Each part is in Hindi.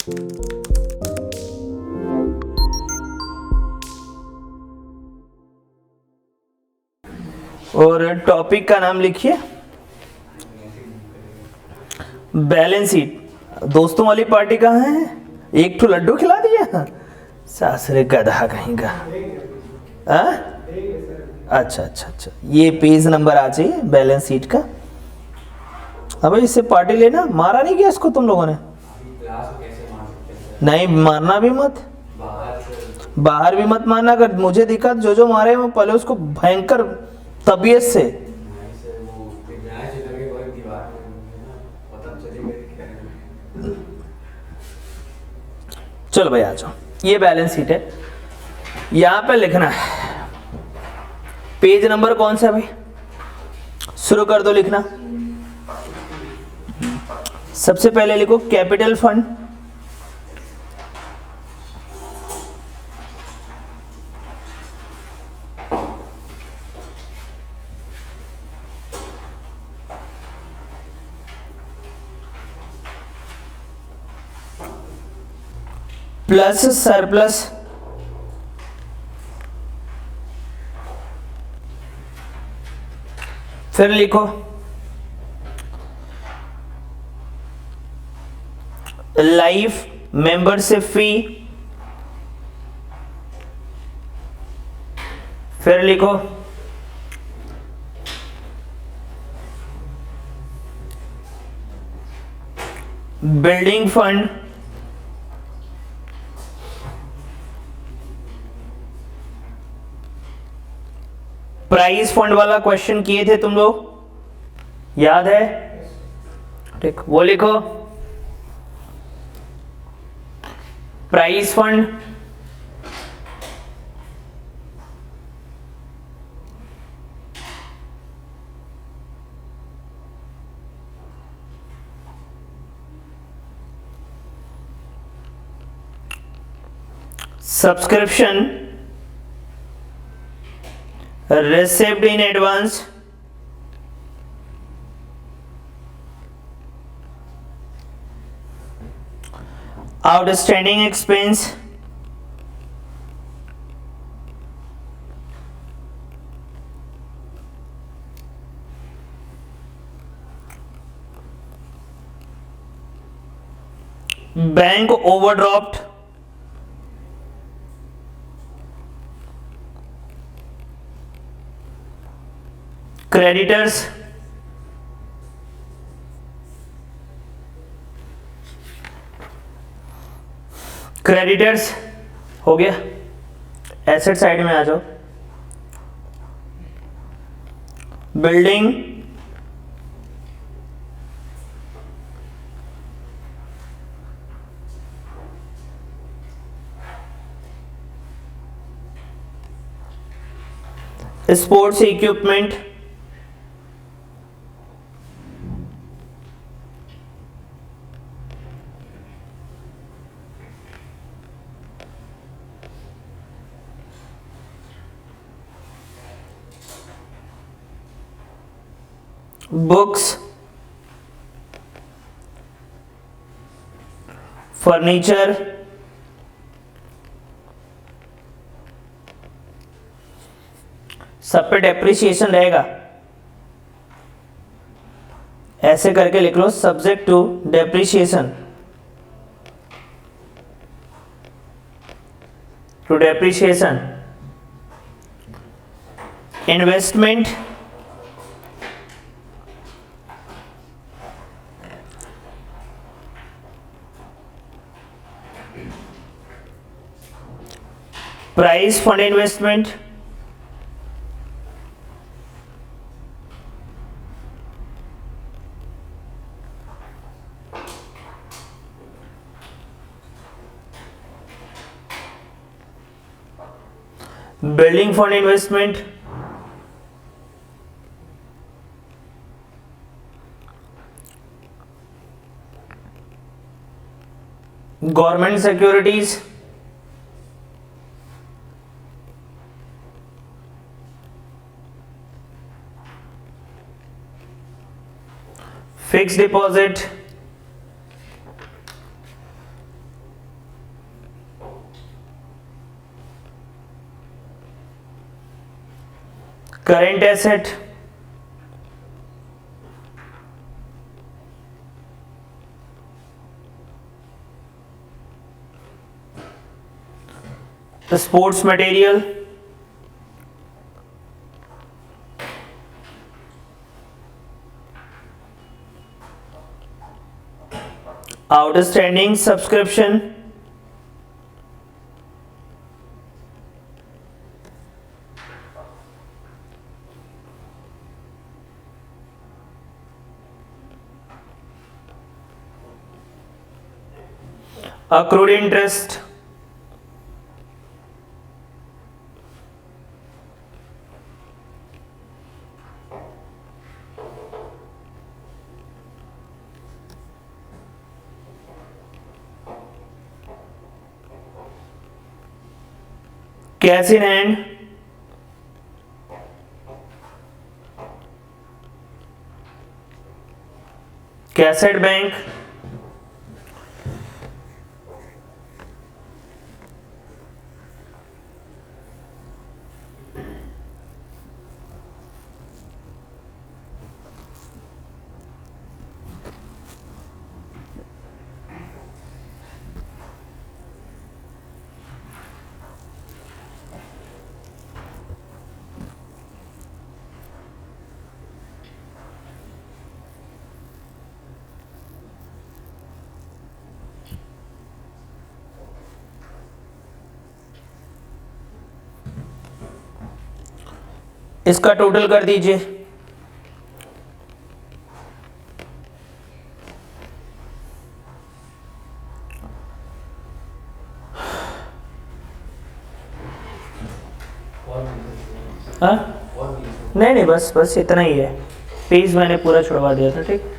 और टॉपिक का नाम लिखिए बैलेंस शीट। दोस्तों वाली पार्टी कहाँ है? एक तो लड्डू खिला दिया, सासरे गधा कहीं का। अच्छा अच्छा अच्छा, ये पेज नंबर आ चाहिए बैलेंस शीट का। अब इससे पार्टी लेना। मारा नहीं गया इसको तुम लोगों ने? नहीं मारना भी मत, बाहर भी मत मारना। अगर मुझे दिखा जो मारे मैं पहले उसको भयंकर तबीयत से। चलो भाई आ जाओ, ये बैलेंस शीट है, यहां पे लिखना है। पेज नंबर कौन सा है भाई? शुरू कर दो लिखना। सबसे पहले लिखो कैपिटल फंड, प्लस सरप्लस, फिर लिखो लाइफ मेंबरशिप फी, फिर लिखो बिल्डिंग फंड, प्राइस फंड वाला क्वेश्चन किए थे तुम लोग, याद है? ठीक, वो लिखो prize fund, subscription received in advance, outstanding expense, bank overdraft, creditors, creditors हो गया। एसेट साइड में आ जाओ, building, sports equipment, books, furniture, सब पे डेप्रिसिएशन रहेगा। ऐसे करके लिख लो subject to depreciation, to depreciation. Investment, prize fund investment, building fund investment, government securities, fixed deposit, current asset, sports material, outstanding subscription, accrued interest, cash in hand, cash at bank, इसका टोटल कर दीजिए। हाँ नहीं नहीं, बस बस इतना ही है। पेज मैंने पूरा छुड़वा दिया था। ठीक,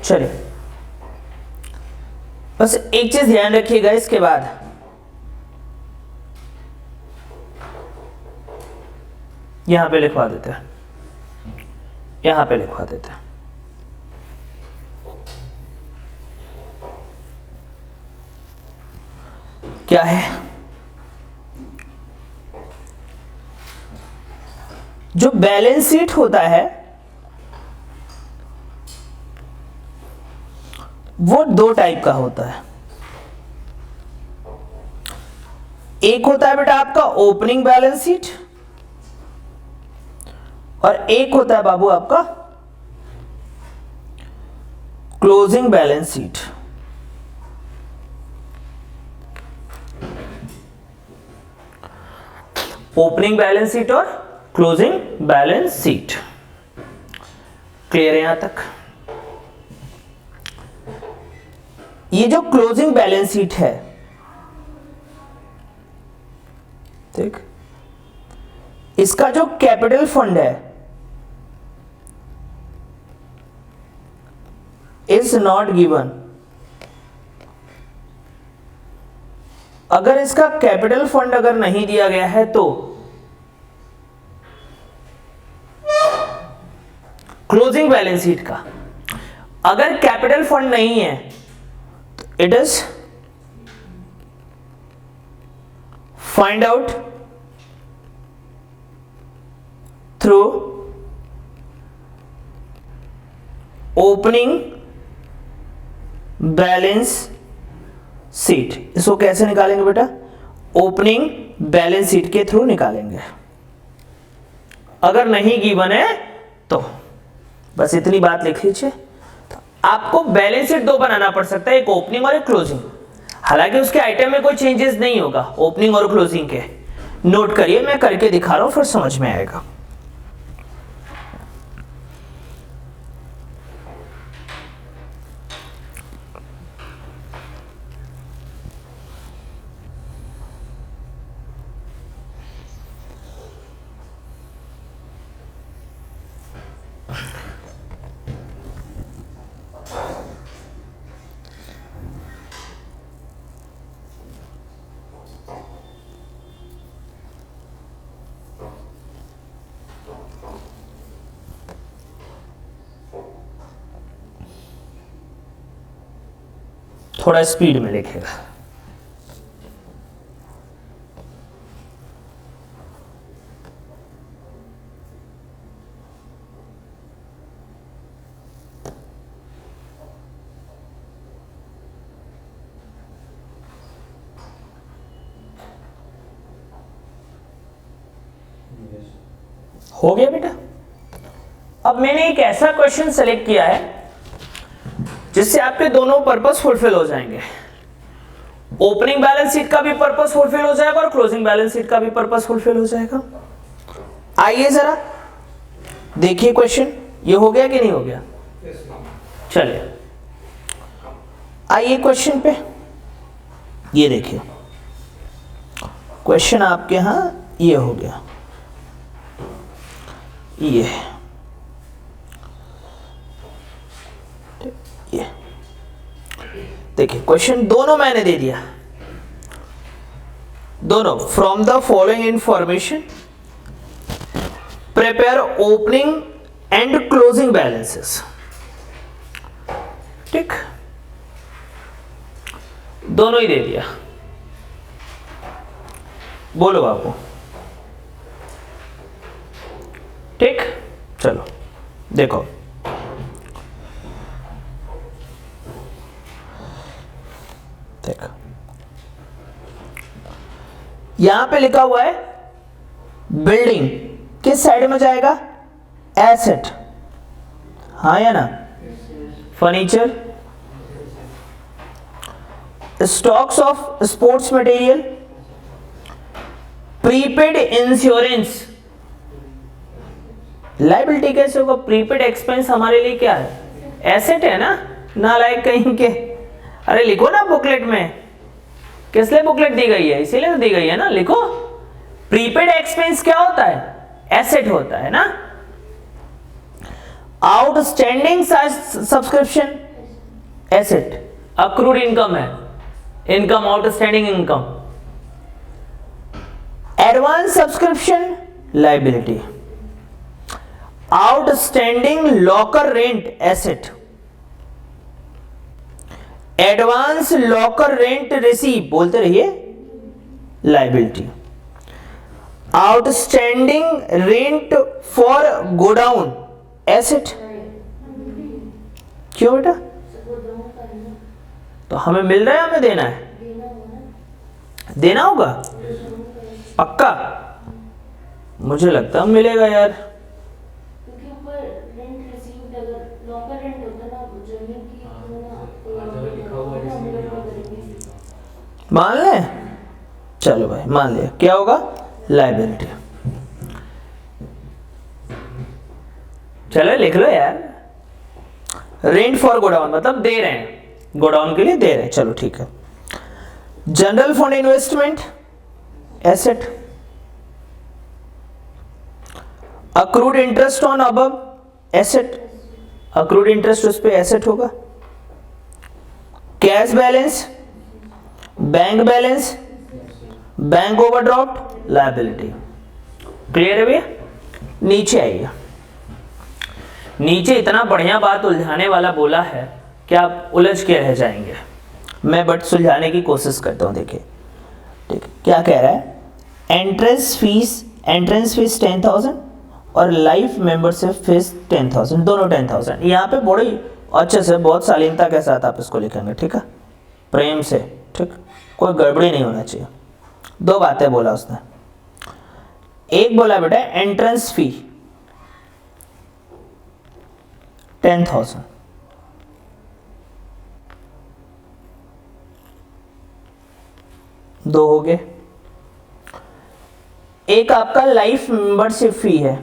चलिए बस एक चीज ध्यान रखिएगा, इसके बाद यहां पे लिखवा देते हैं, यहां पे लिखवा देते हैं। क्या है, जो बैलेंस शीट होता है वो दो टाइप का होता है। एक होता है बेटा आपका ओपनिंग बैलेंस शीट, और एक होता है बाबू आपका closing balance sheet. Opening balance sheet और क्लोजिंग बैलेंस शीट। क्लियर है यहां तक? ये जो क्लोजिंग बैलेंस शीट है, ठीक, इसका जो कैपिटल फंड है इज नॉट गिवन। अगर इसका कैपिटल फंड अगर नहीं दिया गया है तो क्लोजिंग बैलेंस शीट का अगर कैपिटल फंड नहीं है तो it is find out through opening balance sheet. इसको कैसे निकालेंगे बेटा? ओपनिंग बैलेंस शीट के थ्रू निकालेंगे। अगर नहीं गिवन है तो बस इतनी बात लिख लीजिए। आपको बैलेंस शीट दो बनाना पड़ सकता है, एक ओपनिंग और एक क्लोजिंग। हालांकि उसके आइटम में कोई चेंजेस नहीं होगा ओपनिंग और क्लोजिंग के। नोट करिए, मैं करके दिखा रहा हूं, फिर समझ में आएगा। थोड़ा स्पीड में लिखेगा। हो गया बेटा। अब मैंने एक ऐसा क्वेश्चन सेलेक्ट किया है जिससे आपके दोनों पर्पस फुलफिल हो जाएंगे। ओपनिंग बैलेंस शीट का भी पर्पस फुलफिल हो जाएगा और क्लोजिंग बैलेंस शीट का भी पर्पस फुलफिल हो जाएगा। आइए जरा देखिए क्वेश्चन, ये हो गया कि नहीं हो गया? चलिए आइए क्वेश्चन पे, ये देखिए क्वेश्चन आपके यहां ये हो गया, ये देखिए क्वेश्चन दोनों मैंने दे दिया, दोनों। From the following information prepare opening and closing balances. ठीक, दोनों ही दे दिया। बोलो बाबू। ठीक, चलो देखो, देखो यहां पे लिखा हुआ है बिल्डिंग, किस साइड में जाएगा? एसेट, हाँ या ना? Furniture, stocks of sports material, prepaid insurance. Liability कैसे होगा? प्रीपेड एक्सपेंस हमारे लिए क्या है? एसेट है ना, नालायक कहीं के। अरे लिखो ना बुकलेट में, किस लिए बुकलेट दी गई है? इसीलिए तो दी गई है ना, लिखो। प्रीपेड एक्सपेंस क्या होता है? एसेट होता है ना। Outstanding subscription asset, accrued income है, income, outstanding income. Advance subscription liability, outstanding locker rent asset, advance locker rent receive, बोलते रहिए, liability. Outstanding rent for godown asset. क्यों बेटा? तो हमें मिल रहा है, हमें देना है, देना होगा पक्का। मुझे लगता है मिलेगा यार, क्योंकि ऊपर रेंट रिसीव्ड, अगर लॉकर रेंट होता ना जमीन की, मान ले। चलो भाई मान लिया, क्या होगा? लायबिलिटी। चलो लिख लो यार, रेंट फॉर गोडाउन मतलब दे रहे हैं, गोडाउन के लिए दे रहे हैं। चलो ठीक है। General fund investment asset, accrued interest on above asset, accrued interest उस पे एसेट होगा। Cash balance, bank balance, bank overdraft, liability. Clear है भैया? नीचे आइए। नीचे इतना बढ़िया बात उलझाने वाला बोला है कि आप उलझ के रह जाएंगे। मैं बट सुलझाने की कोशिश करता हूं। देखिए ठीक, क्या कह रहा है? एंट्रेंस फीस 10,000 और लाइफ मेंबरशिप फीस 10,000, दोनों 10,000। यहाँ पे बड़ी अच्छे से, बहुत शालीनता के साथ आप इसको लिखेंगे, ठीक है, प्रेम से, ठीक, कोई गड़बड़ी नहीं होना चाहिए। दो बातें बोला उसने। एक बोला बेटा एंट्रेंस फी 10,000, दो हो गए। एक आपका लाइफ मेंबरशिप फी है,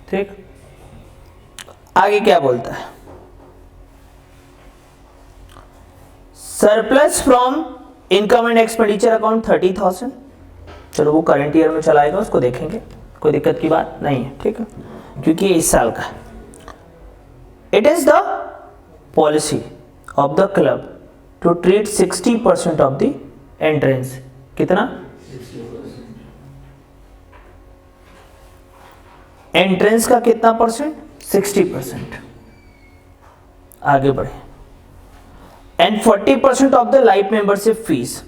ठीक। आगे क्या बोलता है? Surplus from income and expenditure account 30,000। चलो वो करंट ईयर में चलाएगा, उसको देखेंगे, कोई दिक्कत की बात नहीं है, ठीक है, क्योंकि ये इस साल का है। It is the policy of the club to treat 60% of the entrance. कितना? एंट्रेंस का कितना परसेंट? 60%। आगे बढ़े। And 40% of the life membership fees.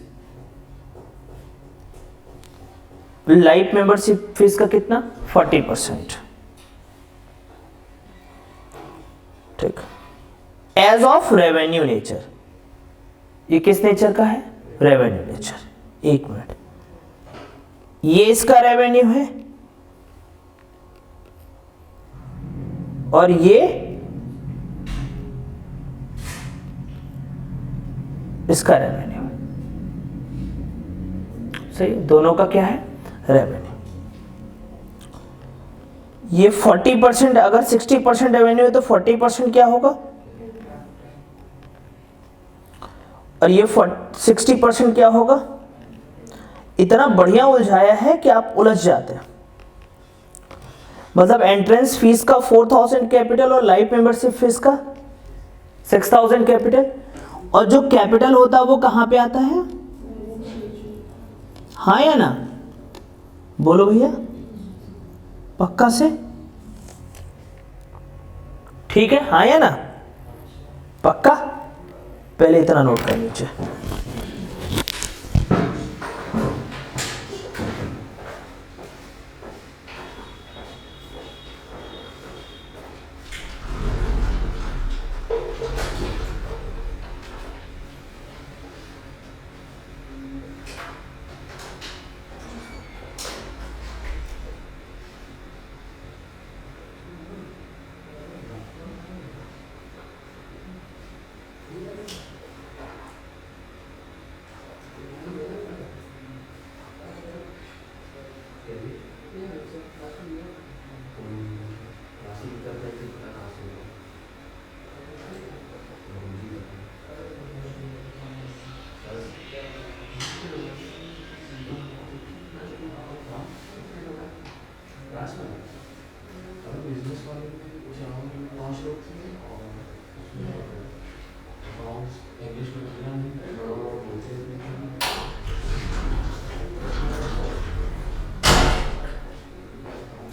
Life membership fees का कितना 40%। ठीक, एज ऑफ रेवेन्यू नेचर, ये किस नेचर का है, रेवेन्यू नेचर। एक मिनट, ये इसका रेवेन्यू है और ये इसका रेवेन्यू है, सही, दोनों का क्या है, रेवेन्यू। ये 40%, अगर 60% रेवेन्यू है तो 40% क्या होगा, और ये 60% क्या होगा। इतना बढ़िया उलझाया है कि आप उलझ जाते हैं। मतलब एंट्रेंस फीस का 4000 कैपिटल और लाइफ मेंबरशिप फीस का 6000 कैपिटल, और जो कैपिटल होता है वो कहां पे आता है, हाँ या ना, बोलो भैया, पक्का से, ठीक है, हाँ या ना, पक्का। पहले इतना नोट कर लीजिए।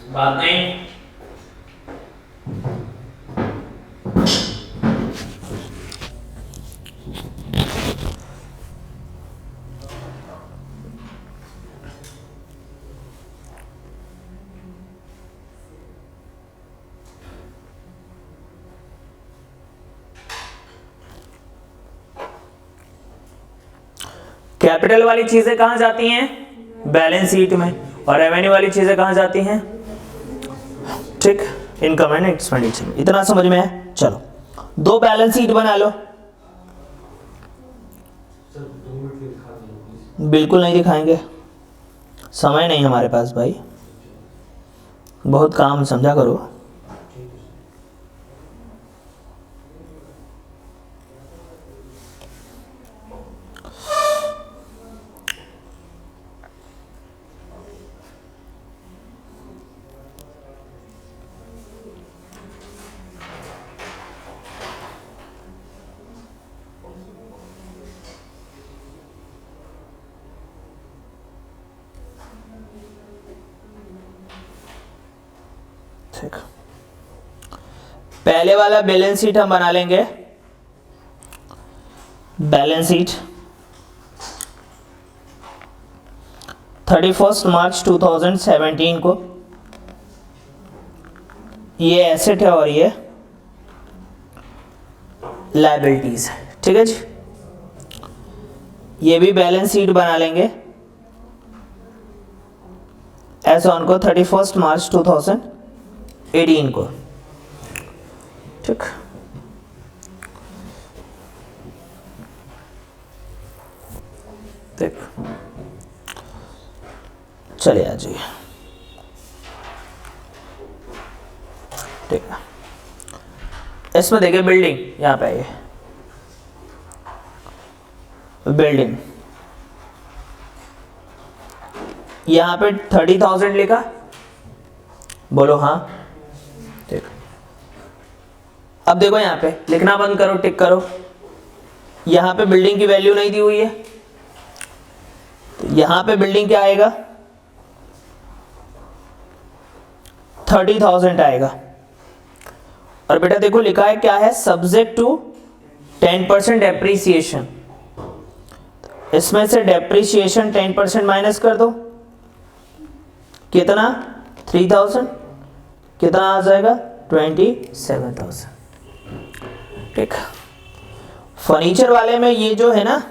बात नहीं, कैपिटल वाली चीजें कहां जाती हैं, बैलेंस शीट में, और रेवेन्यू वाली चीजें कहां जाती हैं, ठीक, इनकम एंड एक्सपेंडिचर में। इतना समझ में है। चलो दो बैलेंस शीट बना लो। बिल्कुल नहीं दिखाएंगे, समय नहीं हमारे पास भाई, बहुत काम समझा करो। ठीक, पहले वाला बैलेंस शीट हम बना लेंगे। बैलेंस शीट 31 मार्च 2017 को, ये एसेट है और ये लायबिलिटीज है, ठीक है जी। ये भी बैलेंस शीट बना लेंगे ऐसा उनको 31 मार्च 2018 को, ठीक। देख चले आ जाइए, ठीक है। इसमें देखिए बिल्डिंग, यहाँ पे आइए, बिल्डिंग यहाँ पे 30,000 लिखा, बोलो हाँ, ठीक। अब देखो यहाँ पे लिखना बंद करो, टिक करो। यहाँ पे बिल्डिंग की वैल्यू नहीं दी हुई है, तो यहाँ पे बिल्डिंग क्या आएगा, 30,000 आएगा। और बेटा देखो लिखा है क्या है, सब्जेक्ट टू 10% डेप्रीसिएशन। इसमें से डेप्रीसिएशन 10% माइनस कर दो, कितना 3000, कितना आ जाएगा 27,000। ठीक, फर्नीचर वाले में ये जो है ना,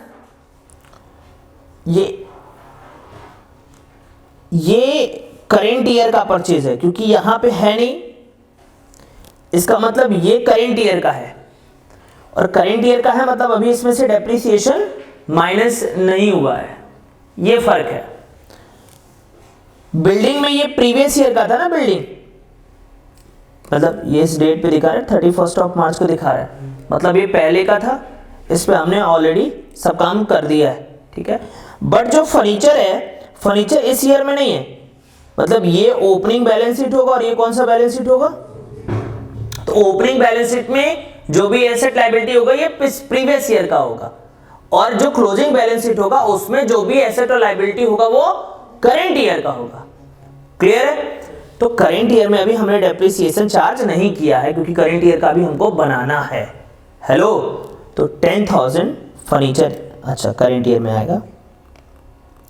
ये करेंट ईयर का परचेज है, क्योंकि यहां पे है नहीं, इसका मतलब ये करेंट ईयर का है, और करेंट ईयर का है मतलब अभी इसमें से डेप्रिसिएशन माइनस नहीं हुआ है, ये फर्क है। बिल्डिंग में ये प्रीवियस ईयर का था ना, बिल्डिंग मतलब ये इस डेट पे दिखा रहा है 31 मार्च को दिखा रहा है, मतलब ये पहले का था, इस पे हमने ऑलरेडी सब काम कर दिया है। ठीक है, बट जो फर्नीचर है, फर्नीचर इस ईयर में नहीं है, मतलब ये ओपनिंग बैलेंस शीट होगा और ये कौन सा बैलेंस शीट होगा, तो ओपनिंग बैलेंस शीट में जो भी एसेट लायबिलिटी होगा ये प्रीवियस ईयर का होगा, और जो क्लोजिंग बैलेंस शीट होगा उसमें जो भी एसेट और लायबिलिटी होगा वो करेंट ईयर का होगा। क्लियर है? तो करेंट ईयर में अभी हमने डेप्रिसिएशन चार्ज नहीं किया है, क्योंकि करेंट ईयर का भी हमको बनाना है। हेलो, तो 10,000 फर्नीचर, अच्छा करेंट ईयर में आएगा,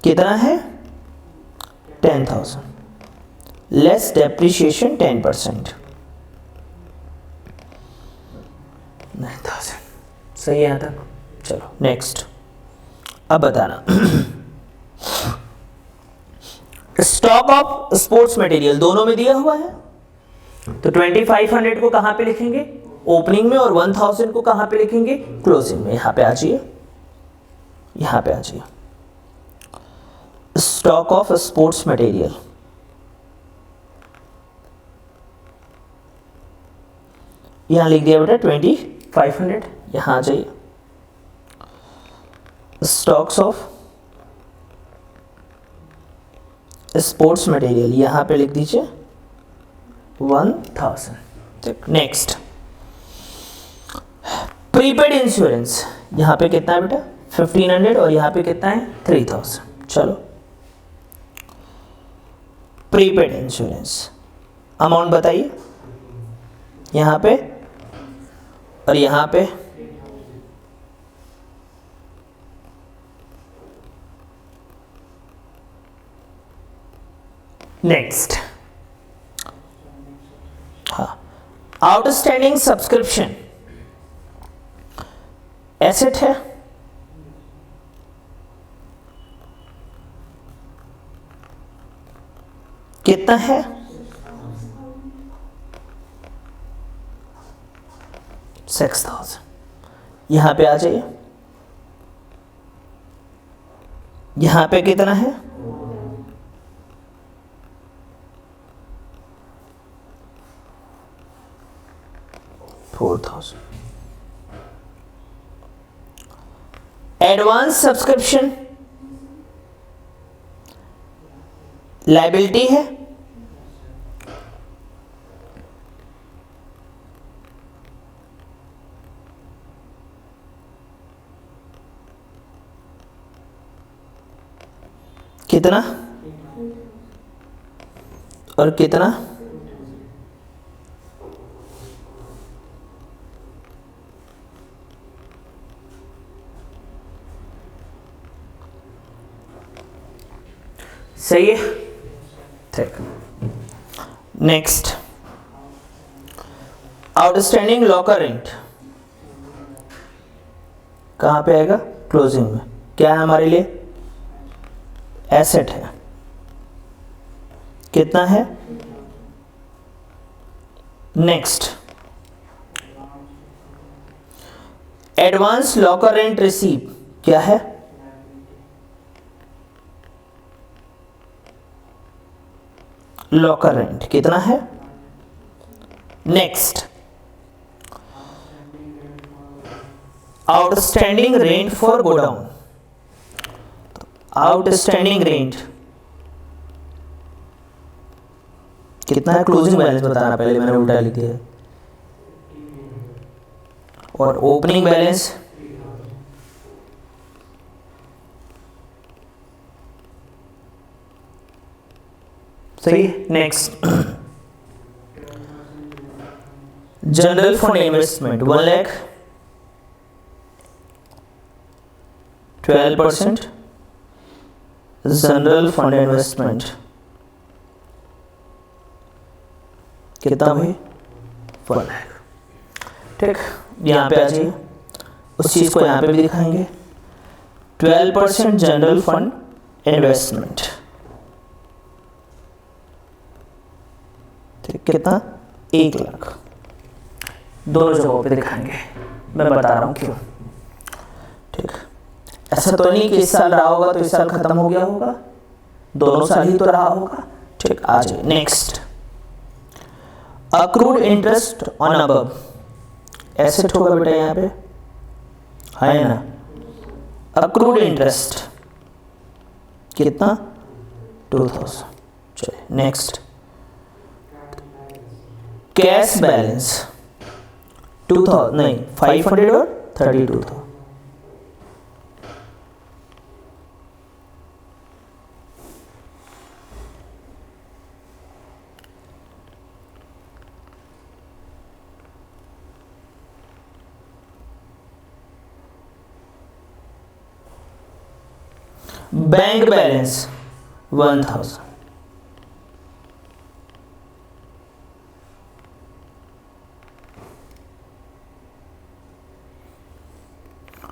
कितना है 10,000 लेस डेप्रिसिएशन 10%, 9,000। सही है यहां तक? चलो नेक्स्ट, अब बताना स्टॉक ऑफ स्पोर्ट्स मटेरियल दोनों में दिया हुआ है, तो 2500 को कहां पे लिखेंगे, ओपनिंग में, और 1000 को कहां पे लिखेंगे, क्लोजिंग में। यहां पे आ जाइए, यहां पे आ जाइए, स्टॉक ऑफ स्पोर्ट्स मटेरियल, यहां लिख दिया बेटा 2500, यहां आ जाइए, स्टॉक्स ऑफ स्पोर्ट्स मटेरियल, यहां पे लिख दीजिए 1000। नेक्स्ट, प्रीपेड इंश्योरेंस, यहां पे कितना है बेटा 1500, और यहां पे कितना है 3000। चलो, प्रीपेड इंश्योरेंस अमाउंट बताइए, यहां पे और यहां पे, नेक्स्ट, हाँ, आउटस्टैंडिंग सब्सक्रिप्शन एसेट है, कितना है 6,000। यहां पे आ जाइए, यहां पे कितना है 4,000। एडवांस सब्सक्रिप्शन लायबिलिटी है, कितना और कितना, सही है? ठीक, नेक्स्ट, आउटस्टैंडिंग लॉकर रेंट कहां पे आएगा, क्लोजिंग में। क्या है हमारे लिए, एसेट है, कितना है। Next, advance locker rent receive क्या है, लॉकर रेंट कितना है। Next, outstanding rent for godown, outstanding rent कितना है, क्लोजिंग बैलेंस बताना, पहले मैंने उल्टा लिख दिया, और ओपनिंग बैलेंस सही। Next, general fund investment 1 lakh 12%, general fund investment कितना भाई 1 लाख। ठीक, यहाँ पे आ जाइए, उस चीज़ को यहाँ पे भी दिखाएंगे। 12% जनरल फंड इन्वेस्टमेंट, ठीक, कितना 1 लाख। दोनों जगहों पे दिखाएंगे, मैं बता रहा हूँ क्यों। ठीक, ऐसा तो नहीं कि इस साल रहा होगा तो इस साल खत्म हो गया होगा, दोनों साल ही तो रहा होगा। ठीक, आ जाए next. Accrued interest on above asset होगा बेटा, यहाँ पे है ना। अक्रूड इंटरेस्ट कितना 2000। चलिए नेक्स्ट। कैश बैलेंस 2000 नहीं 500 और 32 था। Bank balance 1000।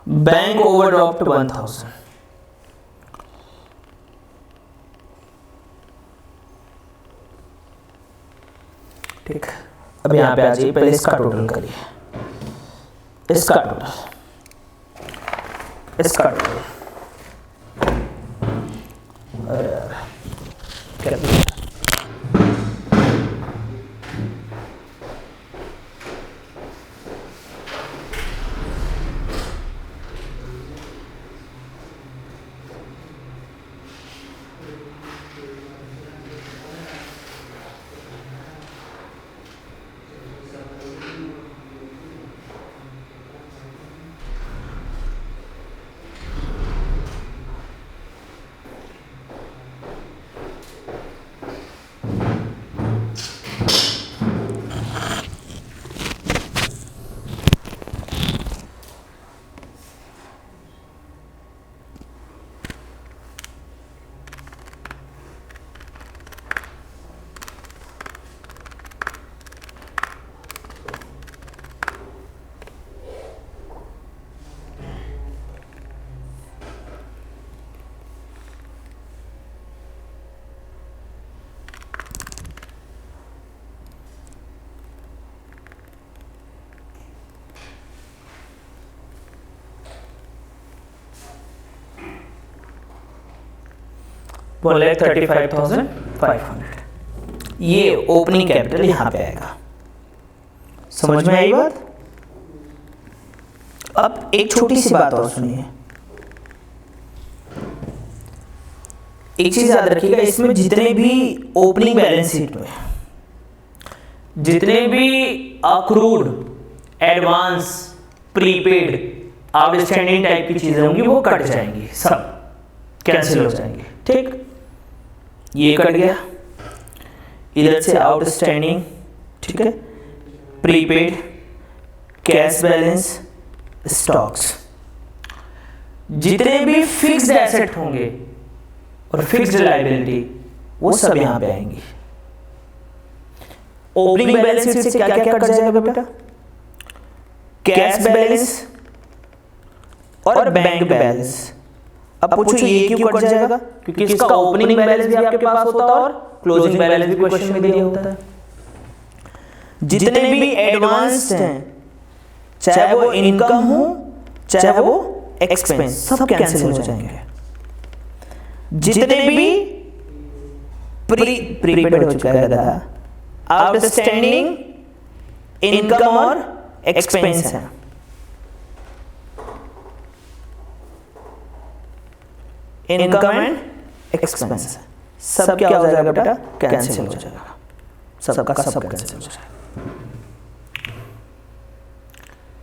Bank overdraft 1000। ठीक, अब यहां पे आ जाइए, पहले इसका टोटल करिए, इसका टोटल, इसका टोटल। अरे यार क्या बोल 1,35,500। ये ओपनिंग कैपिटल यहां पे आएगा। समझ में आई बात? अब एक छोटी सी बात और सुनिए, एक चीज याद रखिएगा, इसमें जितने भी ओपनिंग बैलेंस शीट में जितने भी accrued, advance, prepaid, outstanding type की चीजें होंगी वो कट जाएंगी, सब कैंसिल हो जाएंगे। ठीक, ये कट गया, इधर से आउटस्टैंडिंग, ठीक है, प्रीपेड, कैश बैलेंस, स्टॉक्स, जितने भी फिक्स्ड एसेट होंगे और फिक्स्ड लायबिलिटी वो सब यहां पे आएंगी। ओपनिंग बैलेंस शीट से क्या क्या कट जाएगा बेटा? कैश बैलेंस और बैंक बैलेंस। अब पूछो ये क्यों कट जाएगा? क्योंकि इसका ओपनिंग बैलेंस भी आपके पास होता है और क्लोजिंग बैलेंस भी क्वेश्चन में दिया होता है। जितने भी एडवांस हैं, चाहे वो इनकम हो चाहे वो एक्सपेंस, सब कैंसिल हो जाएंगे। जितने भी प्रीपेड हो चुका है दादा, आउटस्टैंडिंग, इनकम और एक्सपेंस है, इनकम एंड एक्सपेंस, सब क्या हो जाएगा बेटा? कैंसिल हो जाएगा, सबका सब कैंसिल हो जाएगा।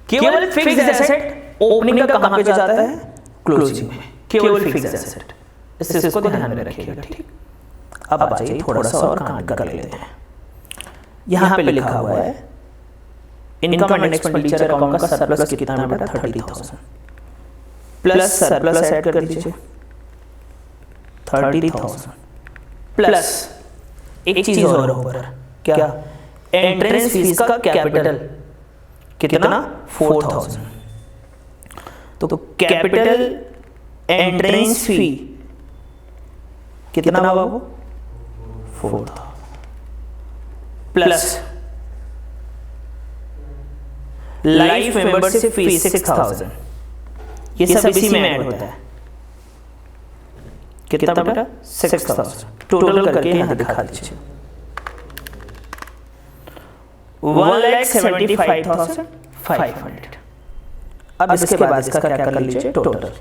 केवल फिक्स्ड एसेट ओपनिंग का कहां पे जाता है? क्लोजिंग में। केवल फिक्स्ड एसेट, इसको ध्यान में रखिएगा। ठीक, अब आ जाइए थोड़ा सा और काट कर लेते हैं। यहां पे लिखा हुआ है इनकम एंड एक्सपेंडिचर अकाउंट का सरप्लस कितना है बेटा? 30,000 प्लस सरप्लस ऐड कर दीजिए 30,000 प्लस एक चीज और ऊपर, क्या? एंट्रेंस फीस का कैपिटल कितना 4000, तो कैपिटल एंट्रेंस फी कितना होगा वो 4000 प्लस लाइफ मेंबरशिप फीस 6000, ये सब इसी में ऐड होता है। कितना बेटा 6000 टोटल करके यहाँ दिखा दीजिए 1,75,500। अब इसके बाद इसका क्या कर लीजिए टोटल।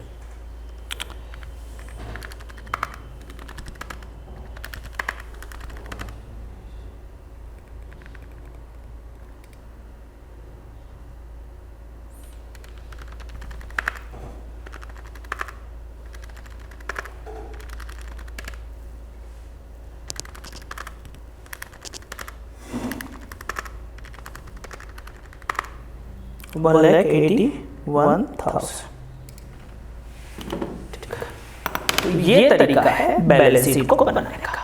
$1,81,000। ये तरीका है बैलेंस शीट को बनाने का।